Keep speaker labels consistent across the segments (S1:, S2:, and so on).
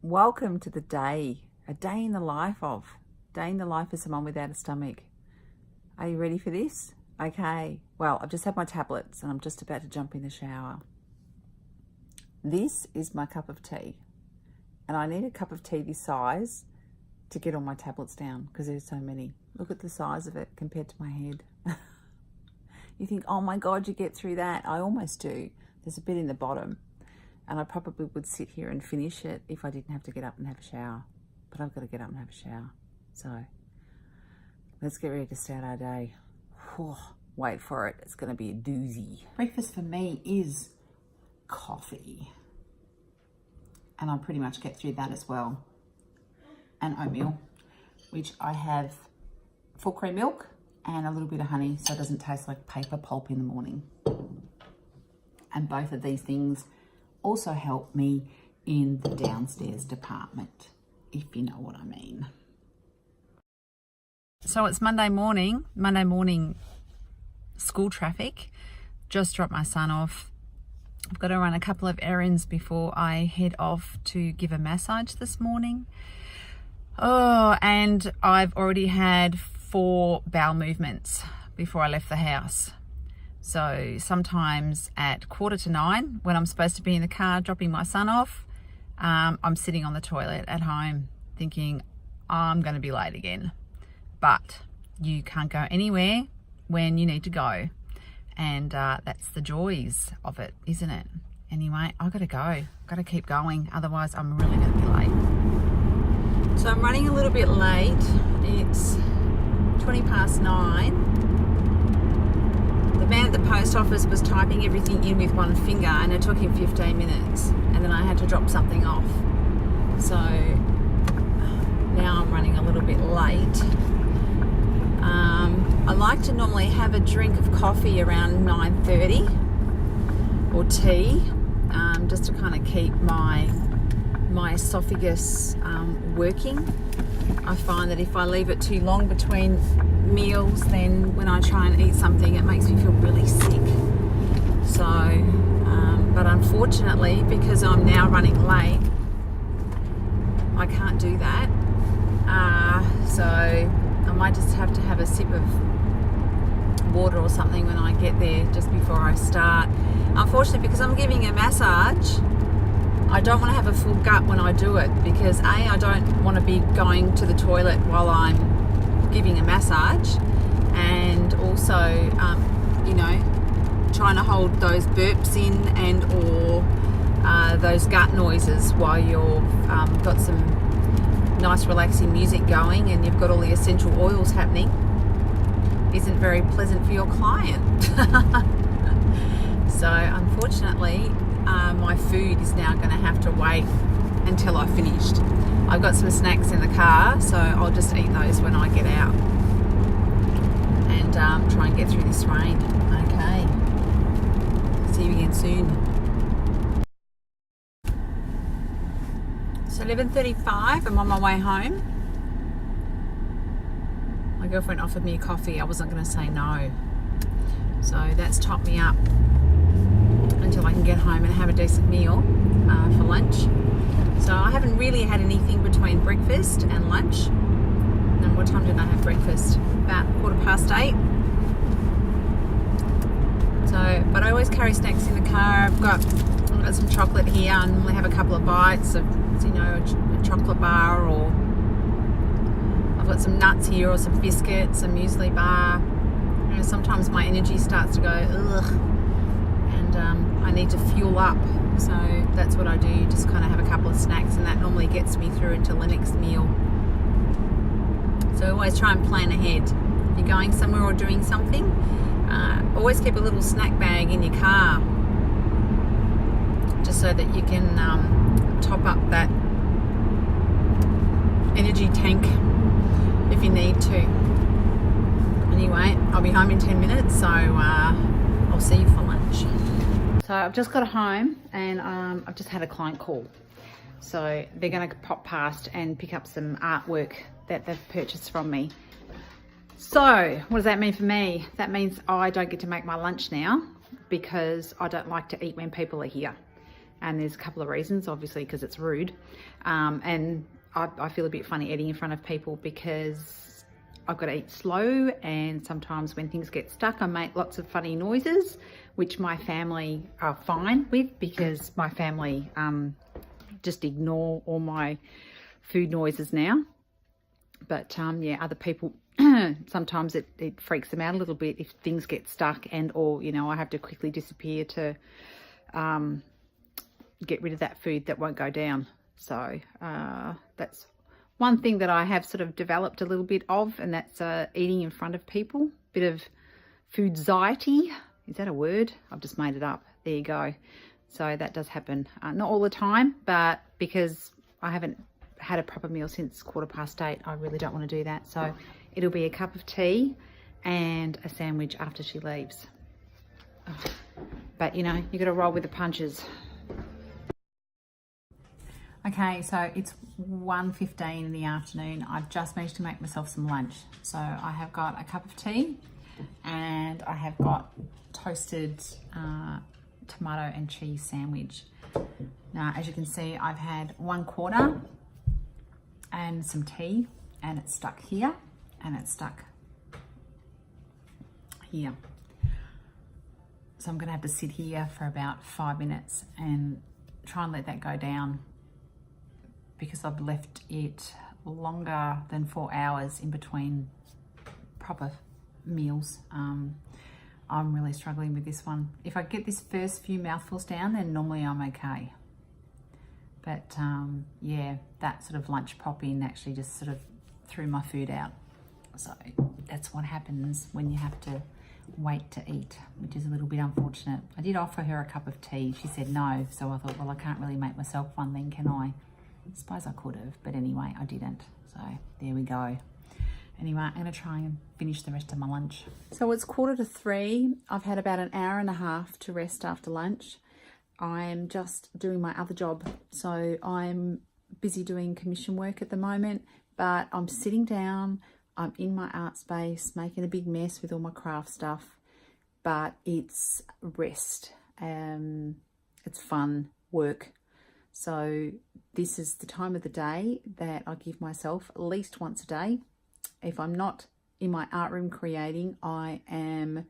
S1: Welcome to a day in the life of someone without a stomach. Are you ready for this? Okay, well, I've just had my tablets and I'm just about to jump in the shower. This is my cup of tea, and I need a cup of tea this size to get all my tablets down because there's so many. Look at the size of it compared to my head. You think, oh my God, you get through that. I almost do. There's a bit in the bottom. And I probably would sit here and finish it if I didn't have to get up and have a shower. But I've got to get up and have a shower. So let's get ready to start our day. Whew, wait for it. It's going to be a doozy. Breakfast for me is coffee. And I pretty much get through that as well. And oatmeal, which I have full cream milk and a little bit of honey so it doesn't taste like paper pulp in the morning. And both of these things also help me in the downstairs department, if you know what I mean. So it's Monday morning school traffic. Just dropped my son off. I've got to run a couple of errands before I head off to give a massage this morning. Oh, and I've already had 4 bowel movements before I left the house. So sometimes at 8:45, when I'm supposed to be in the car dropping my son off, I'm sitting on the toilet at home thinking I'm going to be late again. But you can't go anywhere when you need to go. And that's the joys of it, isn't it? Anyway, I've got to go. I've got to keep going. Otherwise, I'm really going to be late. So I'm running a little bit late. It's 9:20. The man at the post office was typing everything in with one finger and it took him 15 minutes and then I had to drop something off. So now I'm running a little bit late. I like to normally have a drink of coffee around 9:30 or tea, just to kind of keep my esophagus working. I find that if I leave it too long between meals, then when I try and eat something, it makes me feel really sick. So, but unfortunately, because I'm now running late, I can't do that. So I might just have to have a sip of water or something when I get there just before I start. Unfortunately, because I'm giving a massage, I don't want to have a full gut when I do it because I don't want to be going to the toilet while I'm giving a massage, and also trying to hold those burps in and or those gut noises while you've got some nice relaxing music going and you've got all the essential oils happening isn't very pleasant for your client. So unfortunately, my food is now going to have to wait until I've finished. I've got some snacks in the car, so I'll just eat those when I get out and try and get through this rain. Okay, see you again soon. So 11:35, I'm on my way home. My girlfriend offered me a coffee. I wasn't going to say no, so that's topped me up until I can get home and have a decent meal for lunch. So I haven't really had anything between breakfast and lunch. And what time did I have breakfast? About 8:15. So, but I always carry snacks in the car. I've got some chocolate here. I normally have a couple of bites of, a chocolate bar, or I've got some nuts here, or some biscuits, a muesli bar. Sometimes my energy starts to go ugh, and I need to fuel up. So that's what I do, just kind of have a couple of snacks, and that normally gets me through until the next meal. So always try and plan ahead. If you're going somewhere or doing something, always keep a little snack bag in your car, just so that you can top up that energy tank if you need to. Anyway, I'll be home in 10 minutes, so I'll see you for lunch. So I've just got home and I've just had a client call. So they're going to pop past and pick up some artwork that they've purchased from me. So what does that mean for me? That means I don't get to make my lunch now because I don't like to eat when people are here. And there's a couple of reasons, obviously, because it's rude. And I feel a bit funny eating in front of people because I've got to eat slow, and sometimes when things get stuck, I make lots of funny noises, which my family are fine with because my family just ignore all my food noises now. But yeah, other people, sometimes it freaks them out a little bit if things get stuck, and or, you know, I have to quickly disappear to get rid of that food that won't go down. So that's one thing that I have sort of developed a little bit of, and that's eating in front of people. Bit of food-xiety. Is that a word? I've just made it up. There you go. So that does happen. Not all the time, but because I haven't had a proper meal since 8:15, I really don't want to do that. So it'll be a cup of tea and a sandwich after she leaves. But, you know, you got to roll with the punches. Okay, so it's 1:15 in the afternoon. I've just managed to make myself some lunch. So I have got a cup of tea and I have got toasted tomato and cheese sandwich. Now, as you can see, I've had 1/4 and some tea, and it's stuck here and it's stuck here. So I'm gonna have to sit here for about 5 minutes and try and let that go down, because I've left it longer than 4 hours in between proper meals. I'm really struggling with this one. If I get this first few mouthfuls down, then normally I'm okay. But yeah, that sort of lunch pop-in actually just sort of threw my food out. So that's what happens when you have to wait to eat, which is a little bit unfortunate. I did offer her a cup of tea. She said no, so I thought, well, I can't really make myself one then, can I? I suppose I could have, but anyway, I didn't. So there we go. Anyway, I'm gonna try and finish the rest of my lunch. So it's 2:45. I've had about an hour and a half to rest after lunch. I'm just doing my other job. So I'm busy doing commission work at the moment, but I'm sitting down, I'm in my art space, making a big mess with all my craft stuff, but it's rest. It's fun work. So this is the time of the day that I give myself at least once a day. If I'm not in my art room creating, I am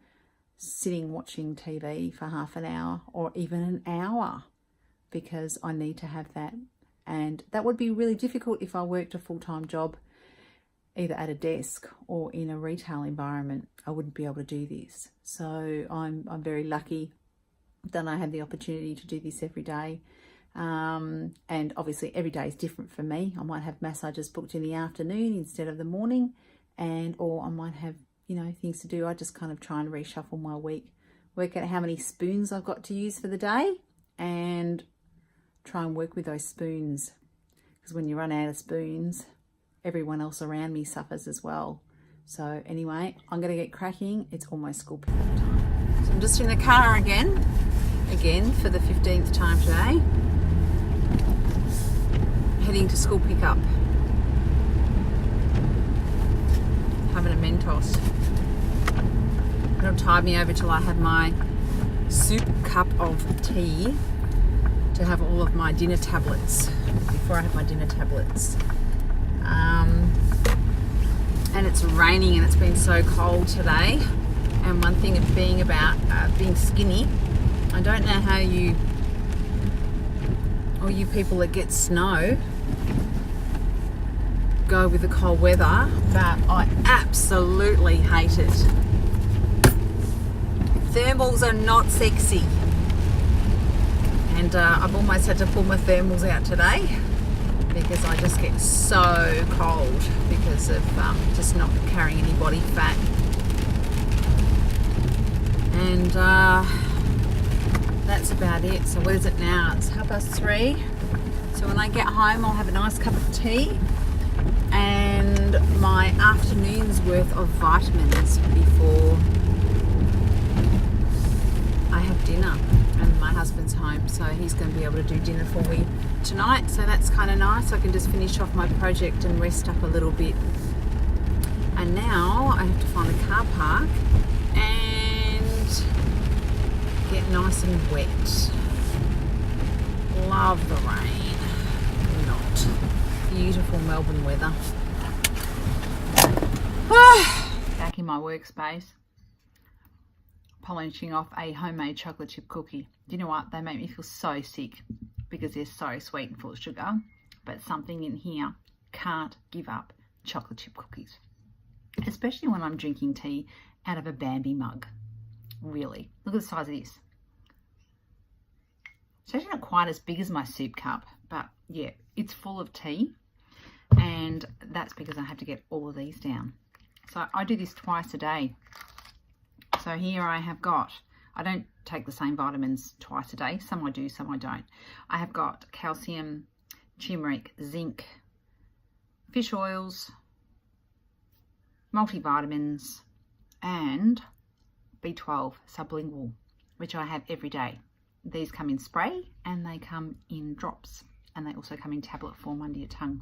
S1: sitting watching TV for half an hour or even an hour, because I need to have that. And that would be really difficult if I worked a full-time job, either at a desk or in a retail environment. I wouldn't be able to do this. So I'm very lucky that I have the opportunity to do this every day. And obviously every day is different for me. I might have massages booked in the afternoon instead of the morning, or I might have, you know, things to do. I just kind of try and reshuffle my week, work out how many spoons I've got to use for the day, and try and work with those spoons, because when you run out of spoons, everyone else around me suffers as well. So anyway, I'm going to get cracking. It's almost school pickup time. So I'm just in the car again for the 15th time today, heading to school pickup. Having a Mentos. It'll tide me over till I have my soup cup of tea to have all of my dinner tablets, before I have my dinner tablets. And it's raining and it's been so cold today. And one thing of being about being skinny, I don't know how you, or you people that get snow, go with the cold weather, but I absolutely hate it. Thermals are not sexy. And I've almost had to pull my thermals out today because I just get so cold because of just not carrying any body fat. And that's about it. So what is it now? It's 3:30. So when I get home, I'll have a nice cup of tea and my afternoon's worth of vitamins before I have dinner. And my husband's home, so he's going to be able to do dinner for me tonight, so that's kind of nice. I can just finish off my project and rest up a little bit. And now I have to find a car park and get nice and wet. love the rain. Not beautiful Melbourne weather. Back in my workspace, polishing off a homemade chocolate chip cookie. Do you know what? They make me feel so sick because they're so sweet and full of sugar, but something in here can't give up chocolate chip cookies, especially when I'm drinking tea out of a Bambi mug. Really, look at the size of this. It's actually not quite as big as my soup cup, but yeah, it's full of tea, and that's because I have to get all of these down. So I do this twice a day. So here I have got, I don't take the same vitamins twice a day. Some I do, some I don't. I have got calcium, turmeric, zinc, fish oils, multivitamins, and B12 sublingual, which I have every day. These come in spray and they come in drops, and they also come in tablet form under your tongue.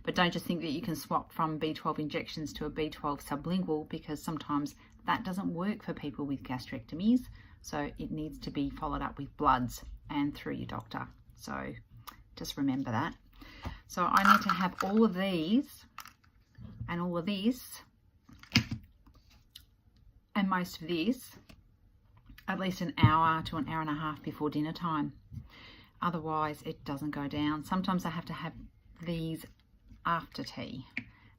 S1: But don't just think that you can swap from B12 injections to a B12 sublingual, because sometimes that doesn't work for people with gastrectomies. So it needs to be followed up with bloods and through your doctor. So just remember that. So I need to have all of these and all of this and most of this at least an hour to an hour and a half before dinner time. Otherwise it doesn't go down. Sometimes I have to have these after tea,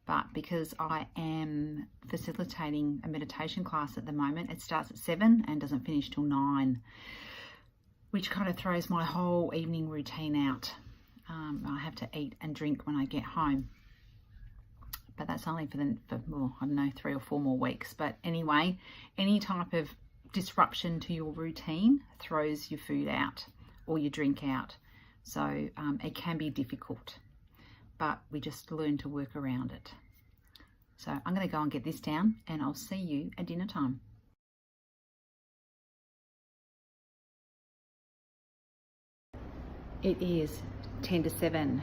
S1: but because I am facilitating a meditation class at the moment, it starts at 7 and doesn't finish till 9, which kind of throws my whole evening routine out. I have to eat and drink when I get home, but that's only for well, I don't know, 3 or 4 more weeks. But anyway, any type of disruption to your routine throws your food out or your drink out, so it can be difficult, but we just learn to work around it. So I'm going to go and get this down, and I'll see you at dinner time. It is 10 to 7,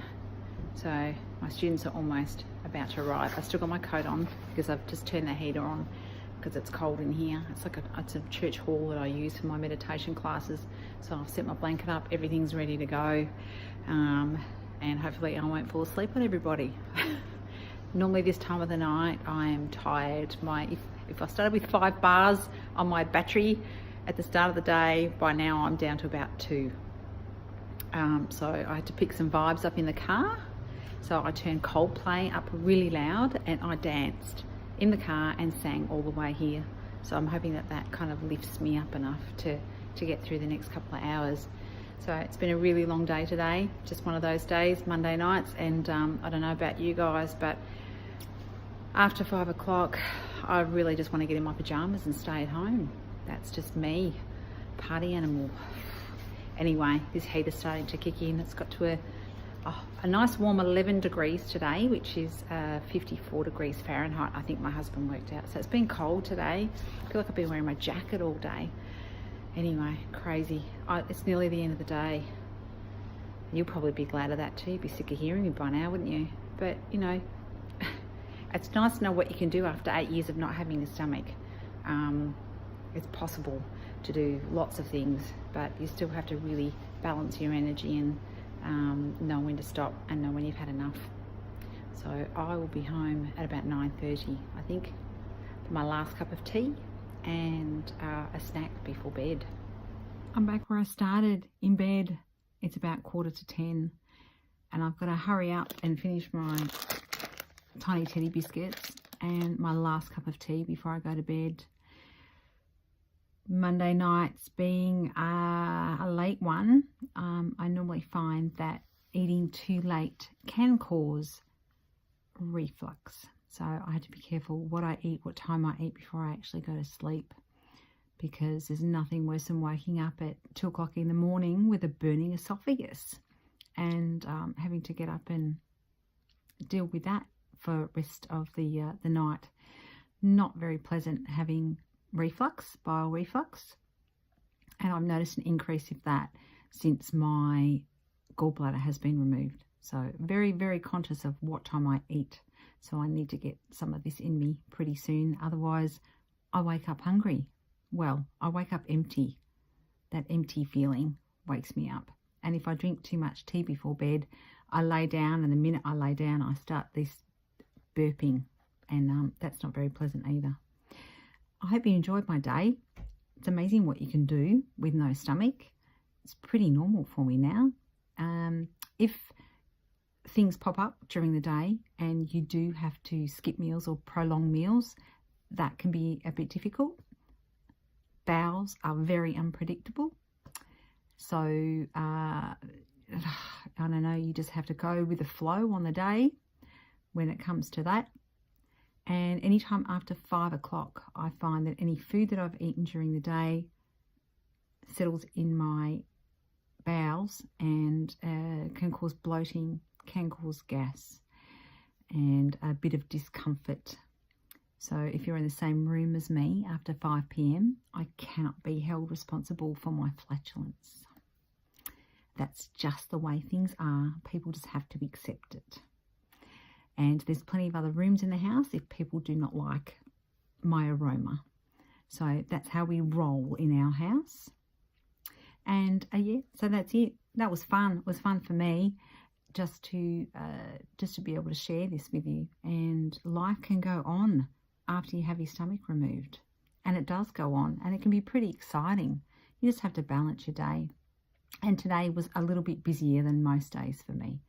S1: so my students are almost about to arrive. I've still got my coat on because I've just turned the heater on because it's cold in here. It's a church hall that I use for my meditation classes. So I've set my blanket up, everything's ready to go, and hopefully I won't fall asleep on everybody. Normally this time of the night I am tired. If I started with 5 bars on my battery at the start of the day, by now I'm down to about 2. So I had to pick some vibes up in the car. So I turned Coldplay up really loud and I danced in the car and sang all the way here. So I'm hoping that that kind of lifts me up enough to get through the next couple of hours. So it's been a really long day today, just one of those days, Monday nights, and I don't know about you guys, but after 5 o'clock, I really just want to get in my pajamas and stay at home. That's just me, party animal. Anyway, this heat is starting to kick in. It's got to a nice warm 11 degrees today, which is 54 degrees Fahrenheit, I think my husband worked out. So it's been cold today. I feel like I've been wearing my jacket all day. Anyway, crazy. It's nearly the end of the day. You'll probably be glad of that too. You'd be sick of hearing me by now, wouldn't you? But, you know, it's nice to know what you can do after 8 years of not having a stomach. It's possible to do lots of things, but you still have to really balance your energy and know when to stop and know when you've had enough. So I will be home at about 9:30, I think, for my last cup of tea and a snack before bed. I'm back where I started, in bed. It's about 9:45 and I've got to hurry up and finish my tiny teddy biscuits and my last cup of tea before I go to bed. Monday nights being a late one, I normally find that eating too late can cause reflux. So I have to be careful what I eat, what time I eat before I actually go to sleep, because there's nothing worse than waking up at 2 o'clock in the morning with a burning esophagus and having to get up and deal with that for the rest of the night. Not very pleasant having reflux, bile reflux, and I've noticed an increase of that since my gallbladder has been removed. So very, very conscious of what time I eat. So I need to get some of this in me pretty soon. Otherwise, I wake up hungry. Well, I wake up empty. That empty feeling wakes me up. And if I drink too much tea before bed, I lay down, and the minute I lay down, I start this burping, and that's not very pleasant either. I hope you enjoyed my day. It's amazing what you can do with no stomach. It's pretty normal for me now. If things pop up during the day and you do have to skip meals or prolong meals, that can be a bit difficult. Bowels are very unpredictable. So, I don't know, you just have to go with the flow on the day when it comes to that. And anytime after 5 o'clock, I find that any food that I've eaten during the day settles in my bowels and can cause bloating, can cause gas, and a bit of discomfort. So if you're in the same room as me after 5 p.m, I cannot be held responsible for my flatulence. That's just the way things are. People just have to accept it. And there's plenty of other rooms in the house if people do not like my aroma. So that's how we roll in our house. And yeah, so that's it. That was fun. It was fun for me just to be able to share this with you. And life can go on after you have your stomach removed. And it does go on, and it can be pretty exciting. You just have to balance your day. And today was a little bit busier than most days for me.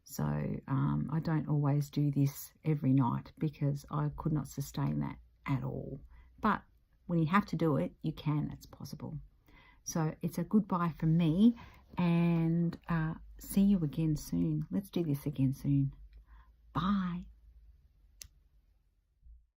S1: So I don't always do this every night because I could not sustain that at all. But when you have to do it, you can. It's possible. So it's a goodbye from me, and see you again soon. Let's do this again soon. Bye.